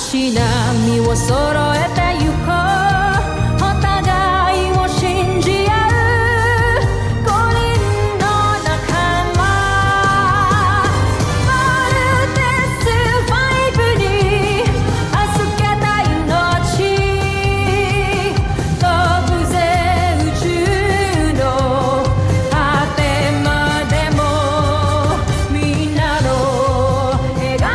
しなみを揃えてゆこうお互いを信じ合う五人の仲間ボルテス5に預けた命飛ぶぜ宇宙の果てまでもみんなの笑顔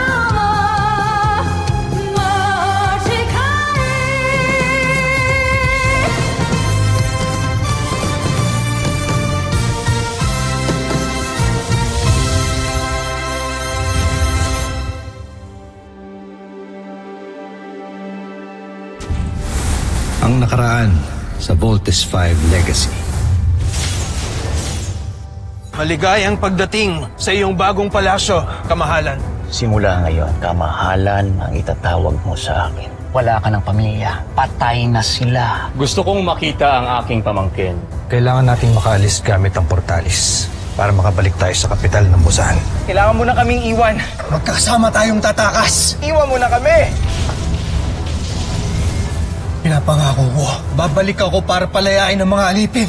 Ang nakaraan sa Voltes 5 Legacy. Maligayang pagdating sa iyong bagong palasyo, kamahalan. Simula ngayon, kamahalan ang itatawag mo sa akin. Wala ka ng pamilya. Patay na sila. Gusto kong makita ang aking pamangkin. Kailangan nating makaalis gamit ang portalis para makabalik tayo sa kapital ng Busan. Kailangan mo na kaming iwan. Magkakasama tayong tatakas. Iwan mo na kami! Pinapangako ko, babalik ako para palayain ang mga alipin.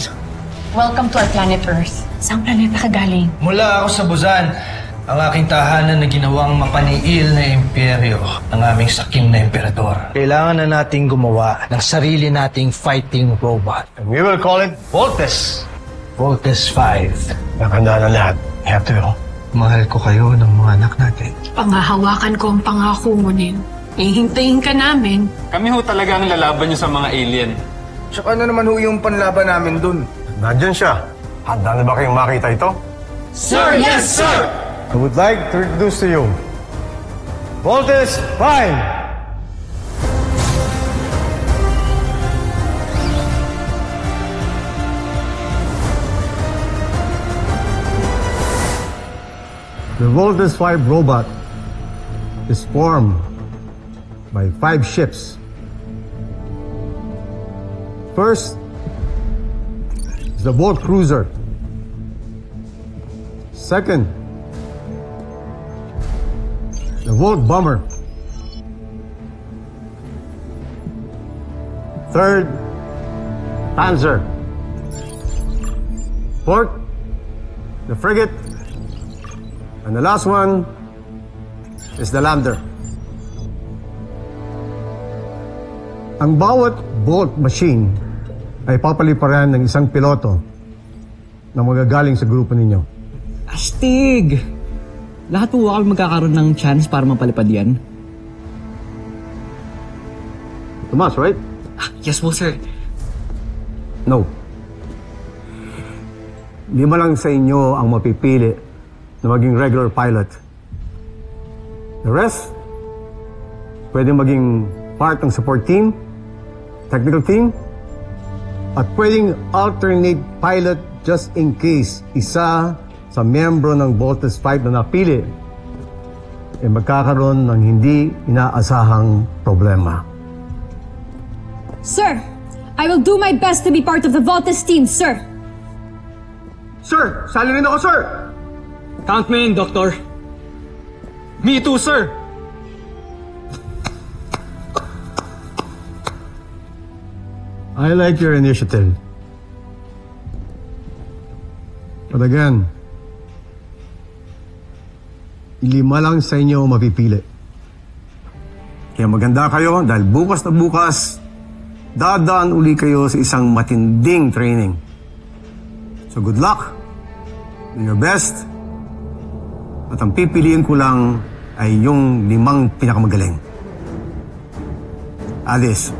Welcome to our planet Earth. Saan planeta ka galing? Mula ako sa Busan, ang aking tahanan na ginawang mapaniil na imperyo ng aming sakim na emperador. Kailangan na nating gumawa ng sarili nating fighting robot. And we will call it Voltes. Voltes 5. Nakanda na lahat. Have to. Mahal ko kayo ng mga anak natin. Pangahawakan ko ang pangako mo nin. Ihintayin ka namin. Kami ho talaga ang lalaban niyo sa mga alien. Tsaka na naman ho yung panlaban namin dun. Nandyan siya. Handa na ba kayong makita ito? Sir! Yes, sir! I would like to introduce to you Voltes 5! The Voltes 5 robot is formed by 5 ships. First is the Volt Cruiser. Second, the Volt Bomber. Third, Panzer. Fourth, the Frigate. And the last one is the Lander. Ang bawat Volt machine ay papaliparan ng isang piloto na magagaling sa grupo ninyo. Astig! Lahat po kami magkakaroon ng chance para mapalipad yan? Tomas, right? Yes po, sir. No. 5 lang sa inyo ang mapipili na maging regular pilot. The rest, pwede maging part ng support team, technical team, at pwedeng alternate pilot just in case isa sa miyembro ng Voltes 5 na napili ay magkakaroon ng hindi inaasahang problema. Sir, I will do my best to be part of the Voltes team, sir. Sir! Sali rin ako, sir! Count me in, Doctor. Me too, sir! I like your initiative. But again, 5 lang sa inyo mapipili. Kaya maganda kayo dahil bukas na bukas, dadaan uli kayo sa isang matinding training. So good luck, do your best, at ang pipiliin ko lang ay yung 5 pinakamagaling. Alice.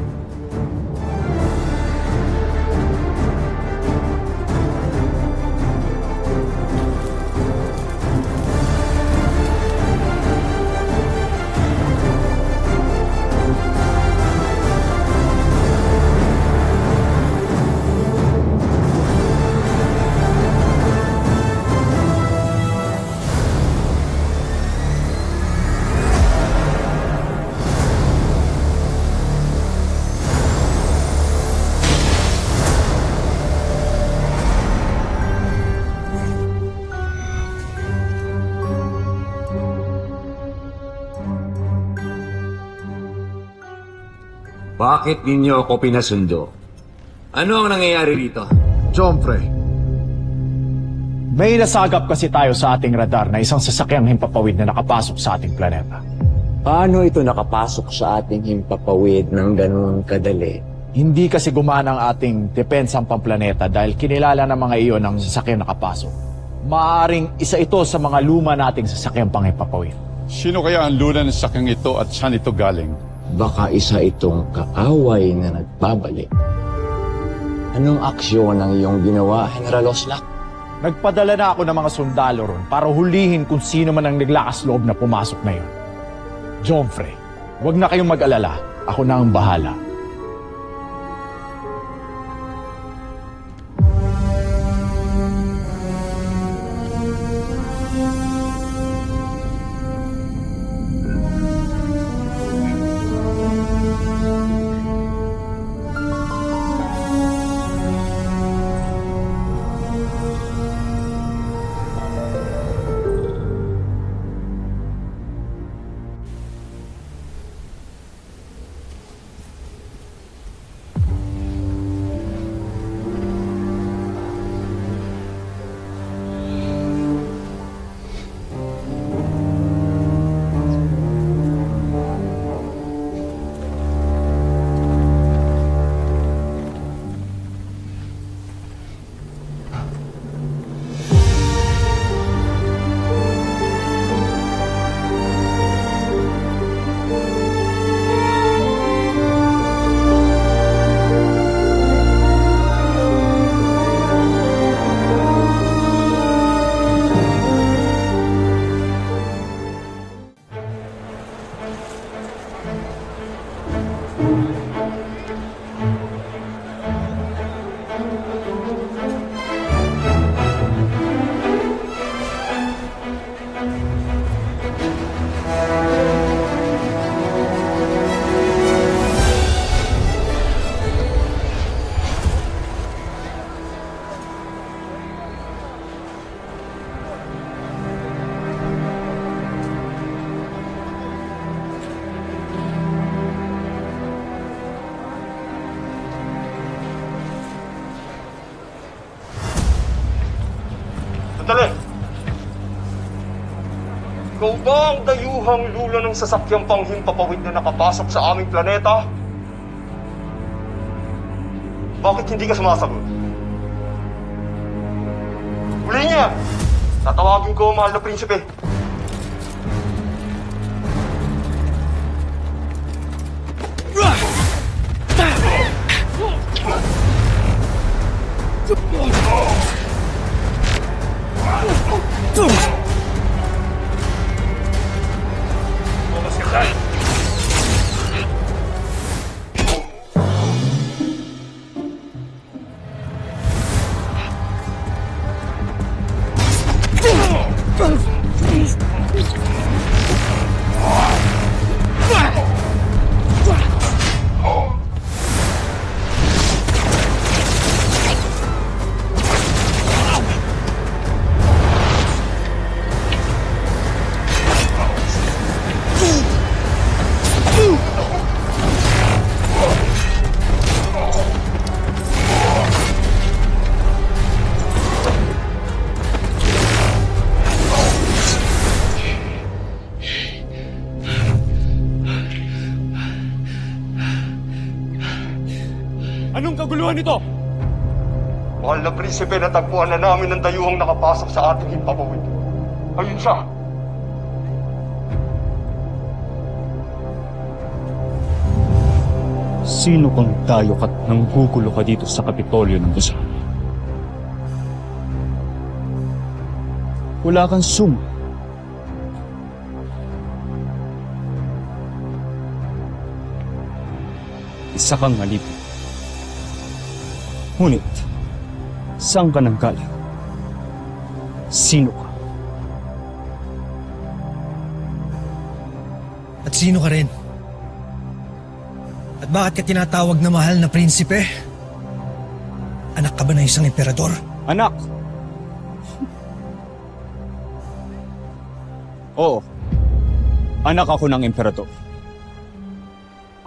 Bakit ninyo ako pinasundo? Ano ang nangyayari rito? Jomfrey. May nasagap kasi tayo sa ating radar na isang sasakyang himpapawid na nakapasok sa ating planeta. Paano ito nakapasok sa ating himpapawid ng ganun kadali? Hindi kasi gumana ang ating depensang pamplaneta dahil kinilala ng mga iyon ng sasakyang nakapasok. Maaring isa ito sa mga luma nating sasakyang panghimpapawid. Sino kaya ang luna ng sakyang ito at saan ito galing? Baka isa itong kaaway na nagbabalik. Anong aksyon ang iyong ginawa, General Oslak? Nagpadala na ako ng mga sundalo ron para hulihin kung sino man ang naglakas loob na pumasok na yun. Jomfrey, huwag na kayong mag-alala. Ako na ang bahala. Sandali! Ikaw ba ang dayuhang lula ng sasakyang panghimpapawid na nakapasok sa aming planeta? Bakit hindi ka sumasagot? Huli niya! Tatawagin ko, mahal na prinsipe. Anong kaguluhan nito? Mahal na prinsipe, natagpuan na namin ang dayuhang nakapasok sa ating himpapawid. Ayun siya! Sino kang dayok at nanggugulo ka dito sa Kapitolyo ng Bansa? Wala kang sum. Isa kang halipin. Ngunit, saan ka nang galing? Sino ka? At sino ka rin? At bakit ka tinatawag na mahal na prinsipe? Anak ka ba ng isang emperador? Anak! Oo. Anak ako ng emperador.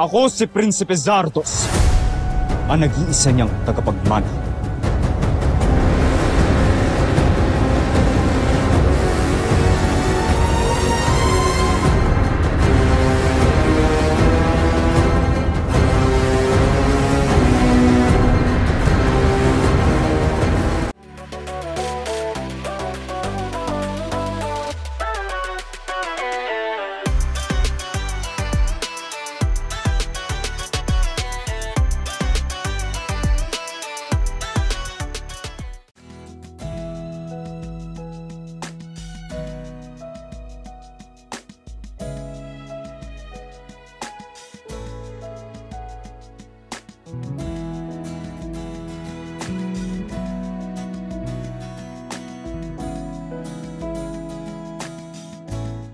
Ako si Prinsipe Zardos, ang nag-iisa niyang tagapagmana.